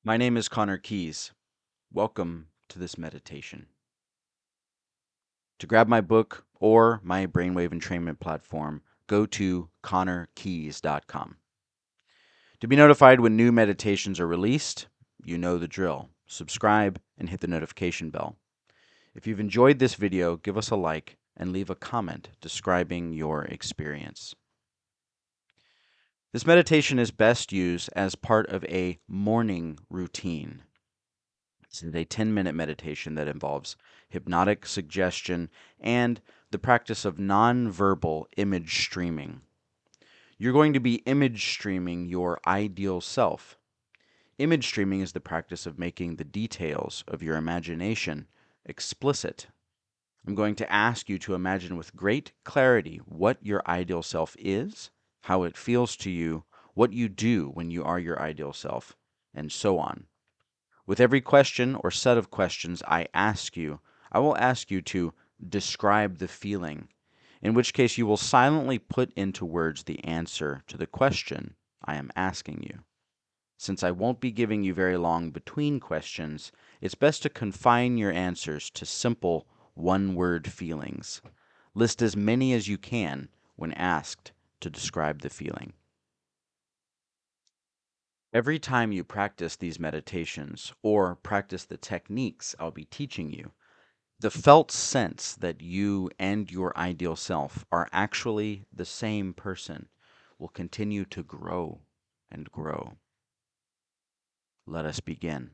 My name is Connor Keys. Welcome to this meditation. To grab my book or my brainwave entrainment platform, go to connorkeys.com. To be notified when new meditations are released, you know the drill. Subscribe and hit the notification bell. If you've enjoyed this video, give us a like and leave a comment describing your experience. This meditation is best used as part of a morning routine. This is a 10-minute meditation that involves hypnotic suggestion and the practice of nonverbal image streaming. You're going to be image streaming your ideal self. Image streaming is the practice of making the details of your imagination explicit. I'm going to ask you to imagine with great clarity what your ideal self is, how it feels to you, what you do when you are your ideal self, and so on. With every question or set of questions I will ask you to describe the feeling, in which case you will silently put into words the answer to the question I am asking you. Since I won't be giving you very long between questions, it's best to confine your answers to simple one-word feelings. List as many as you can when asked to describe the feeling. Every time you practice these meditations or practice the techniques I'll be teaching you, the felt sense that you and your ideal self are actually the same person will continue to grow and grow. Let us begin.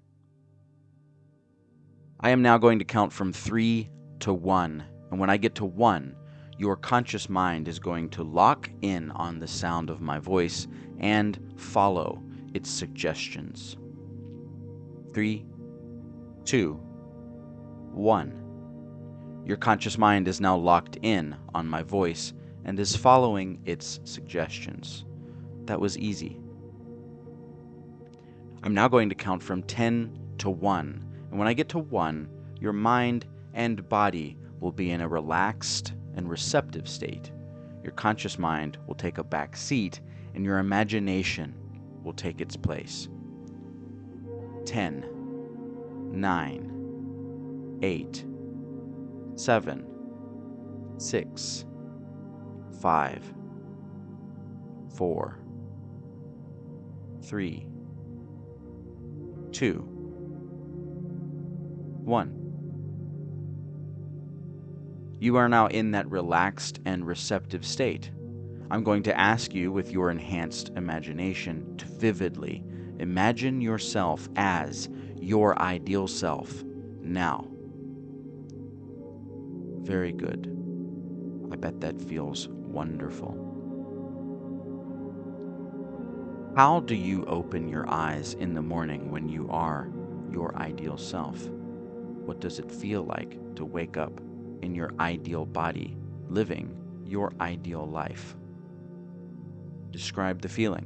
I am now going to count from 3 to 1, and when I get to 1, your conscious mind is going to lock in on the sound of my voice and follow its suggestions. 3, 2, 1. Your conscious mind is now locked in on my voice and is following its suggestions. That was easy. I'm now going to count from 10 to 1, and when I get to 1, your mind and body will be in a relaxed and receptive state. Your conscious mind will take a back seat, and your imagination will take its place. 10, 9, 8, 7, 6, 5, 4, 3, 2, 1. You are now in that relaxed and receptive state. I'm going to ask you, with your enhanced imagination, to vividly imagine yourself as your ideal self now. Very good. I bet that feels wonderful. How do you open your eyes in the morning when you are your ideal self? What does it feel like to wake up in your ideal body, living your ideal life? Describe the feeling.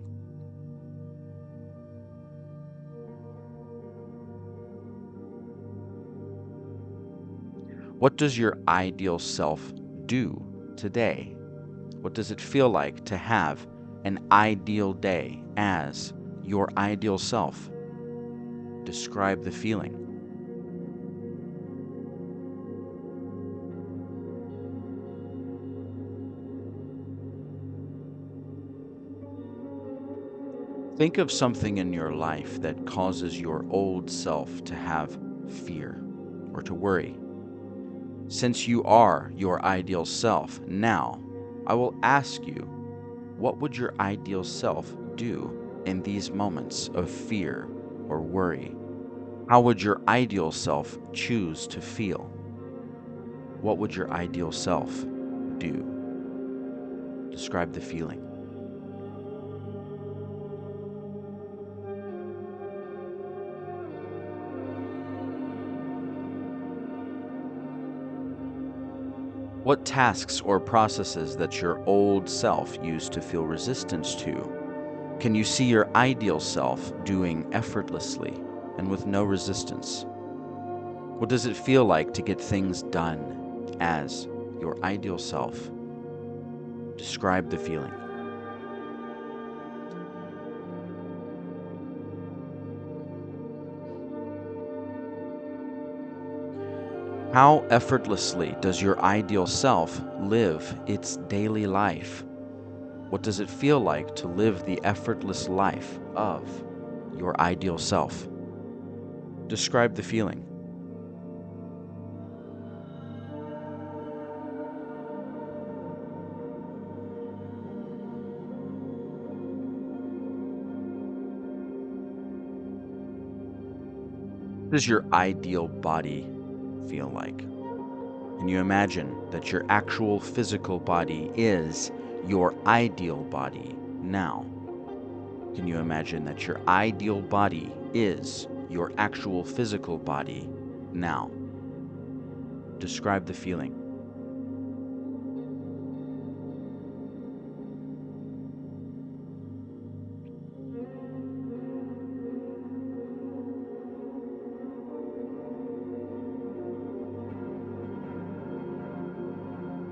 What does your ideal self do today? What does it feel like to have an ideal day as your ideal self? Describe the feeling. Think of something in your life that causes your old self to have fear or to worry. Since you are your ideal self now, I will ask you, what would your ideal self do in these moments of fear or worry? How would your ideal self choose to feel? What would your ideal self do? Describe the feeling. What tasks or processes that your old self used to feel resistance to, can you see your ideal self doing effortlessly and with no resistance? What does it feel like to get things done as your ideal self? Describe the feeling. How effortlessly does your ideal self live its daily life? What does it feel like to live the effortless life of your ideal self? Describe the feeling. What does your ideal body feel like? Can you imagine that your actual physical body is your ideal body now? Can you imagine that your ideal body is your actual physical body now? Describe the feeling.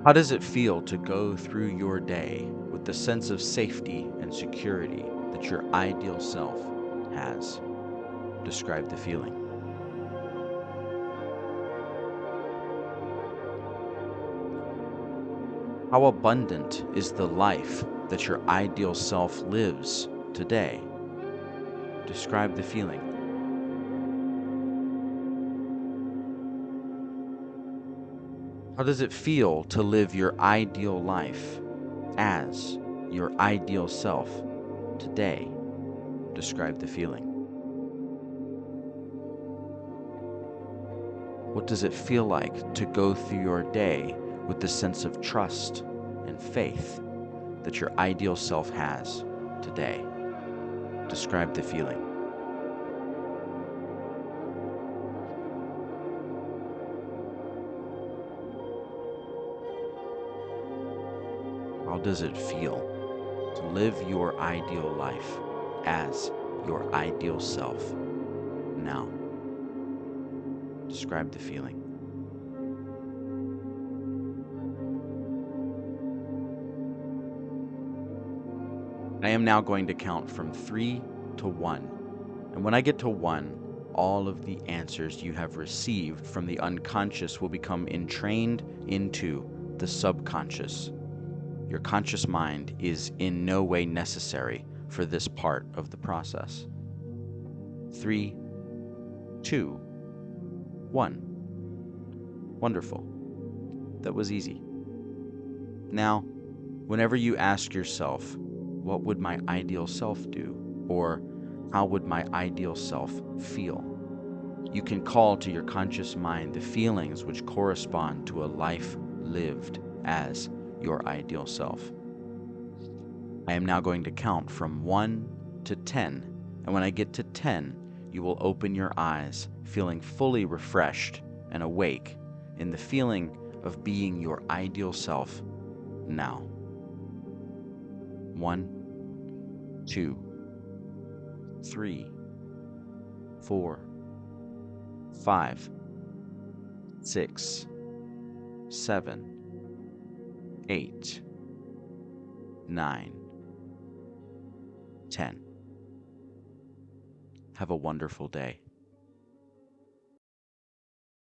How does it feel to go through your day with the sense of safety and security that your ideal self has? Describe the feeling. How abundant is the life that your ideal self lives today? Describe the feeling. How does it feel to live your ideal life as your ideal self today? Describe the feeling. What does it feel like to go through your day with the sense of trust and faith that your ideal self has today? Describe the feeling. How does it feel to live your ideal life as your ideal self now? Describe the feeling. I am now going to count from 3 to 1. And when I get to 1, all of the answers you have received from the unconscious will become entrained into the subconscious. Your conscious mind is in no way necessary for this part of the process. 3, 2, 1. Wonderful. That was easy. Now, whenever you ask yourself, what would my ideal self do? Or how would my ideal self feel? You can call to your conscious mind the feelings which correspond to a life lived as your ideal self. I am now going to count from 1 to 10, and when I get to 10, you will open your eyes, feeling fully refreshed and awake in the feeling of being your ideal self now. 1, 2, 3, 4, 5, 6, 7, 8, 9, 10. Have a wonderful day.